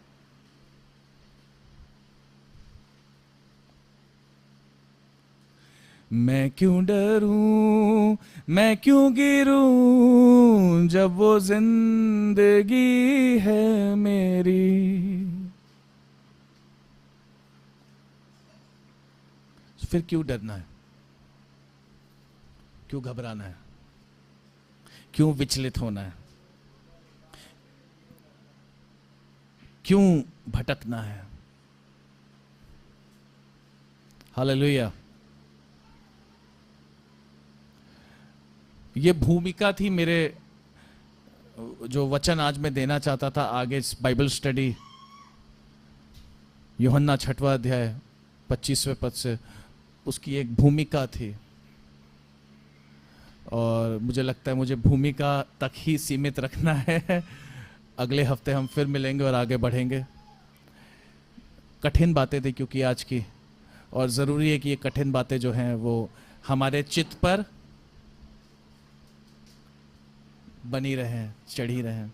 मैं क्यों डरूं, मैं क्यों गिरूं, जब वो जिंदगी है मेरी। फिर क्यों डरना है, क्यों घबराना है, क्यों विचलित होना है, क्यों भटकना है? हालेलुया। ये भूमिका थी मेरे, जो वचन आज मैं देना चाहता था आगे इस बाइबल स्टडी, यूहन्ना 6वां अध्याय 25वें पद से, उसकी एक भूमिका थी। और मुझे लगता है मुझे भूमिका तक ही सीमित रखना है। अगले हफ्ते हम फिर मिलेंगे और आगे बढ़ेंगे। कठिन बातें थी क्योंकि आज की, और ज़रूरी है कि ये कठिन बातें जो हैं वो हमारे चित्त पर बनी रहें, चढ़ी रहें।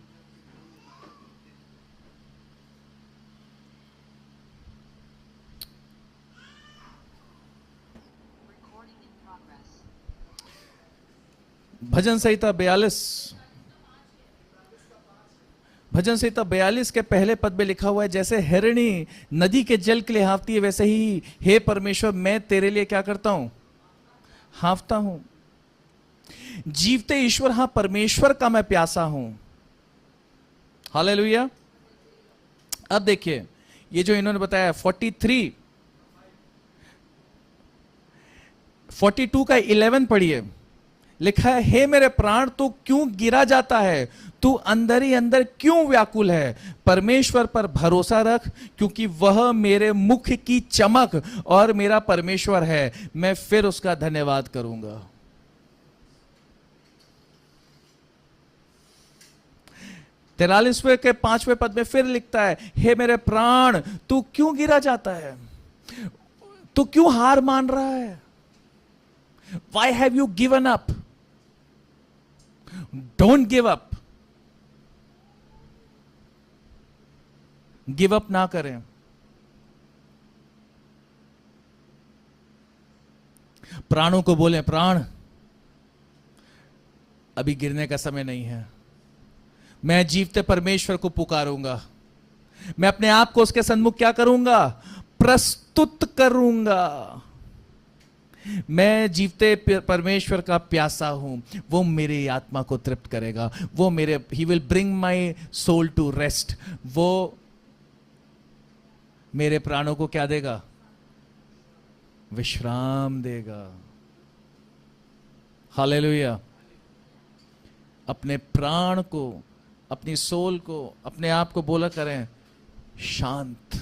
भजन संहिता 42, भजन संहिता 42 के पहले पद में लिखा हुआ है, जैसे हिरणी नदी के जल के लिए हाँफती है, वैसे ही हे परमेश्वर मैं तेरे लिए क्या करता हूं? हाँफता हूं। जीवते ईश्वर, हां परमेश्वर का मैं प्यासा हूं। हालेलुया। अब देखिए ये जो इन्होंने बताया 43, 42 का 11 पढ़िए। लिखा है, हे मेरे प्राण तू क्यों गिरा जाता है, तू अंदर ही अंदर क्यों व्याकुल है? परमेश्वर पर भरोसा रख, क्योंकि वह मेरे मुख की चमक और मेरा परमेश्वर है, मैं फिर उसका धन्यवाद करूंगा। 43वें के 5वें पद में फिर लिखता है, हे मेरे प्राण तू क्यों गिरा जाता है, तू क्यों हार मान रहा है? Why have you given up? Don't give up. Give up ना करें। प्राणों को बोलें, प्राण अभी गिरने का समय नहीं है, मैं जीवते परमेश्वर को पुकारूंगा, मैं अपने आप को उसके सन्मुख क्या करूंगा? प्रस्तुत करूंगा। मैं जीवते परमेश्वर का प्यासा हूं, वो मेरी आत्मा को तृप्त करेगा, वो मेरे, he will bring my soul to rest, वो मेरे प्राणों को क्या देगा? विश्राम देगा। हालेलुया। अपने प्राण को, अपनी सोल को, अपने आप को बोला करें, शांत,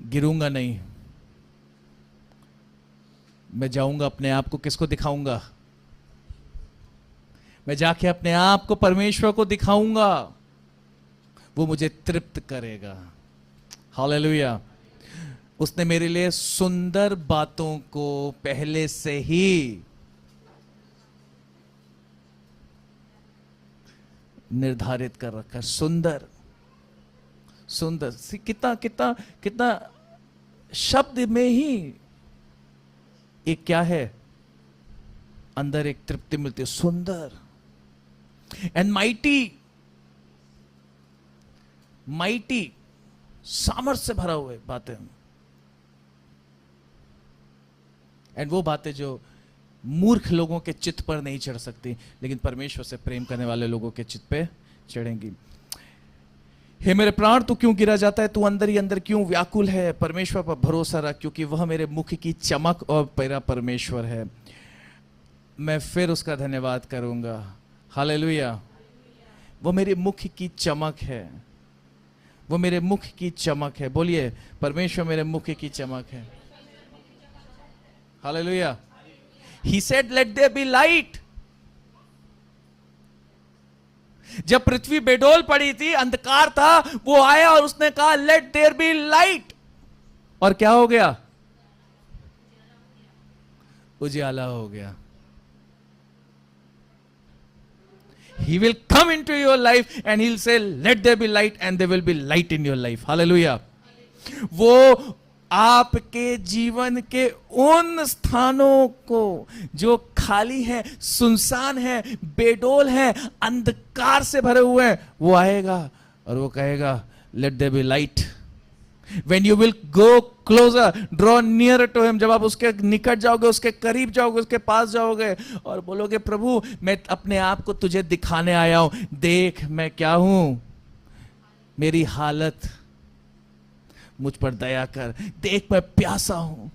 गिरूंगा नहीं। मैं जाऊंगा, अपने आप को किसको दिखाऊंगा? मैं जाके अपने आप को परमेश्वर को दिखाऊंगा, वो मुझे तृप्त करेगा। हालेलुया। उसने मेरे लिए सुंदर बातों को पहले से ही निर्धारित कर रखा है। सुंदर सुंदर, कितना कितना कितना शब्द में ही एक क्या है, अंदर एक तृप्ति मिलती है। सुंदर एंड माइटी, माइटी सामर्थ्य से भरा हुए बातें, एंड वो बातें जो मूर्ख लोगों के चित्त पर नहीं चढ़ सकती, लेकिन परमेश्वर से प्रेम करने वाले लोगों के चित्त पे चढ़ेंगी। हे मेरे प्राण, तू क्यों गिरा जाता है, तू अंदर ही अंदर क्यों व्याकुल है, परमेश्वर पर भरोसा रख, क्योंकि वह मेरे मुख की चमक और मेरा परमेश्वर है। मैं फिर उसका धन्यवाद करूंगा। हालेलुया। वो मेरे मुख की चमक है, वो मेरे मुख की चमक है। बोलिए, परमेश्वर मेरे मुख की चमक है। Hallelujah. He said, let there be light. जब पृथ्वी बेडोल पड़ी थी, अंधकार था, वो आया और उसने कहा let there be light, और क्या हो गया? उजाला हो गया। He will come into your life and he'll say let there be light, and there will be light in your life. Hallelujah. वो आपके जीवन के उन स्थानों को जो खाली है, सुनसान है, बेडोल है, अंधकार से भरे हुए हैं, वो आएगा और वो कहेगा let there be light. When you will go closer, draw nearer to him, जब आप उसके निकट जाओगे, उसके करीब जाओगे, उसके पास जाओगे और बोलोगे प्रभु मैं अपने आप को तुझे दिखाने आया हूं, देख मैं क्या हूं, मेरी हालत, मुझ पर दया कर, देख मैं प्यासा हूं,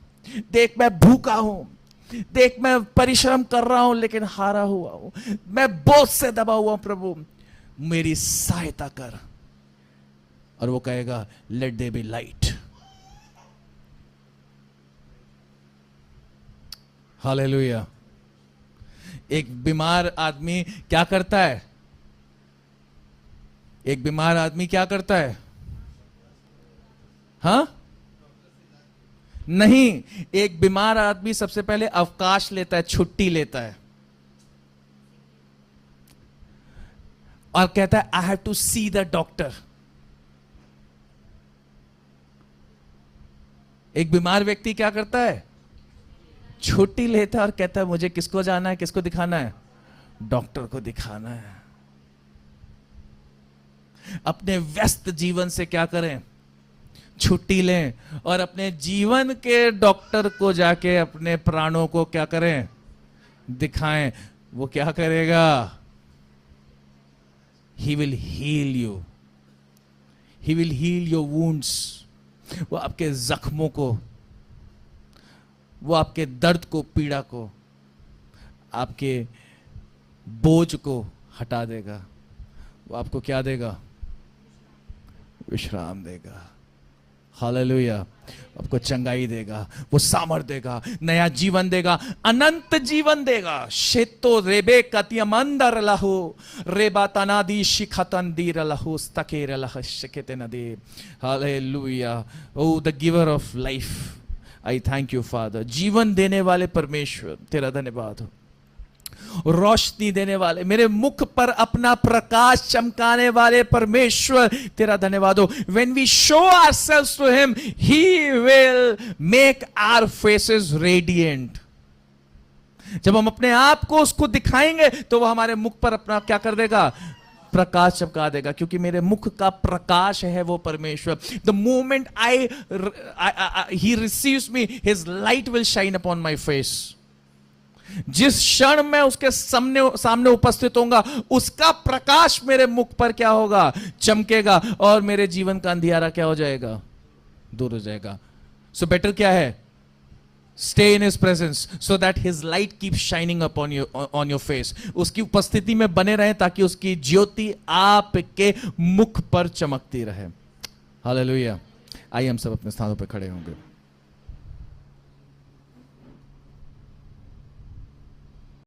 देख मैं भूखा हूं, देख मैं परिश्रम कर रहा हूं लेकिन हारा हुआ हूं, मैं बोझ से दबा हुआ हूं, प्रभु मेरी सहायता कर। और वो कहेगा let there be light. Hallelujah. एक बीमार आदमी क्या करता है? एक बीमार आदमी क्या करता है? हाँ? नहीं, एक बीमार आदमी सबसे पहले अवकाश लेता है, छुट्टी लेता है और कहता है I have to see the doctor. एक बीमार व्यक्ति क्या करता है? छुट्टी लेता है और कहता है मुझे किसको जाना है, किसको दिखाना है? डॉक्टर को दिखाना है। अपने व्यस्त जीवन से क्या करें? छुट्टी लें और अपने जीवन के डॉक्टर को जाके अपने प्राणों को क्या करें? दिखाएं। वो क्या करेगा? He will heal you. He will heal your wounds. वो आपके जख्मों को, वो आपके दर्द को, पीड़ा को, आपके बोझ को हटा देगा। वो आपको क्या देगा? विश्राम देगा। हालेलुया। आपको चंगाई देगा, वो सामर्थ देगा, नया जीवन देगा, अनंत जीवन देगा। शेतो रेबे कतियमंदर लहु रेबा तनादी शिखतंदीर लहु स्तकेर लह शिखते नदी। Hallelujah. O the giver of life, I thank you father. जीवन देने वाले परमेश्वर, तेरा धन्यवाद हो। रोशनी देने वाले, मेरे मुख पर अपना प्रकाश चमकाने वाले परमेश्वर, तेरा धन्यवाद हो। When we show ourselves to him, he will make our faces radiant. जब हम अपने आप को उसको दिखाएंगे तो वह हमारे मुख पर अपना क्या कर देगा? प्रकाश चमका देगा, क्योंकि मेरे मुख का प्रकाश है वो परमेश्वर। The moment he receives me, his light will shine upon my face. जिस क्षण मैं उसके सामने उपस्थित होऊंगा, उसका प्रकाश मेरे मुख पर क्या होगा? चमकेगा और मेरे जीवन का अंधियारा क्या हो जाएगा? दूर हो जाएगा। सो बेटर क्या है? Stay in his presence so that his light keep shining up on your face. उसकी उपस्थिति में बने रहें ताकि उसकी ज्योति आपके मुख पर चमकती रहे। हालेलुया। आइए हम सब अपने स्थानों पर खड़े होंगे।